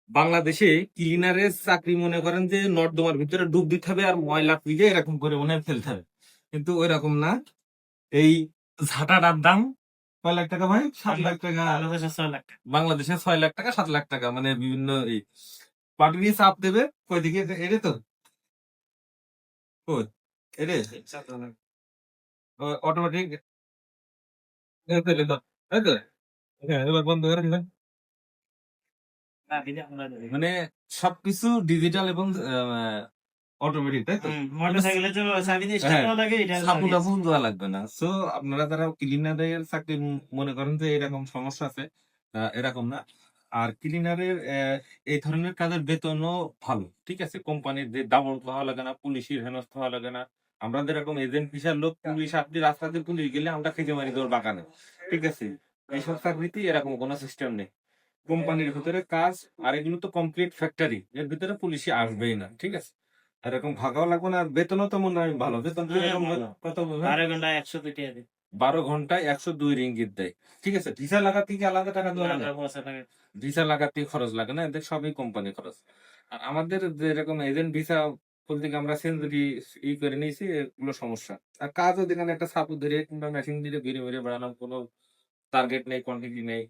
বাংলাদেশে ক্লিনারের চাকরি মনে করেন যে নর্দমার ভিতরে ডুব দিতে হবে আর ময়লা খুঁজে এরকম করে মনে হয় ফেলতে হবে, কিন্তু ওই রকম না। এই ঝাঁটাটার দাম কয় লাখ টাকা ভাই? 7 লাখ টাকা। বাংলাদেশে 6 লাখ টাকা, 7 লাখ টাকা, মানে বিভিন্ন এই পাটিয়ে চাপ দেবে কয়দিকে এরে তো কই এরে অটোমেটিক ফেলে দাও, তাই তো? হ্যাঁ, এবার বন্ধ করে দিবেন। মানে সবকিছু ডিজিটাল এবং অটোমেটিক, তাই তো? মোটরসাইকেলে তো চাবি দিয়ে হ্যাঁ, স্টার্ট লাগে, এটা সাপু টাপু দেওয়া লাগবে না। সো আপনারা যারা ক্লিনারের চাকরি মনে করেন যে এরকম সমস্যা আছে, এরকম না। আর ক্লিনারের এই ধরনের কাজের বেতনও ভালো, ঠিক আছে। কোম্পানির যে দাবল হওয়া লাগে না, পুলিশের হেনস্থ হওয়া লাগে না। আমরা যেরকম এজেন্ট ফিসার লোক, পুলিশ আপনি রাস্তাতে পুলিশ গেলে আমরা খেতে মারি তোর বাগানে, ঠিক আছে। এইসব চাকরিতে এরকম কোনো সিস্টেম নেই। কোম্পানির ভিতরে কাজ, আর এগুলো তো কমপ্লিট ফ্যাক্টরি, এর ভিতরে পুলিশে আসবেই না, ঠিক আছে। এরকম ভাগাও লাগবে না, আর বেতনও তো মনে হয় ভালো। বেতন এরকম কত বলবেন? 12 ঘন্টায় 102 টাকা দিই। 12 ঘন্টায় 102 রিঙ্গিত দেয়, ঠিক আছে। ভিসা লাগাতে কি আলাদা টাকা দেওয়া লাগে? 50 টাকা। ভিসা লাগাতে খরচ লাগে না, এদের সবই কোম্পানি খরচ। আর আমাদের যেরকম এজেন্ট ভিসা বলতে কি আমরা সেঞ্চুরি করে নিয়েছি, এগুলো সমস্যা। আর কাজও দেখেন একটা সাপু ধরে কিংবা মেশিন দিয়ে ঘিরে ঘিরে বেড়ানোর কোনো টার্গেট নেই, কোয়ান্টিটি নেই।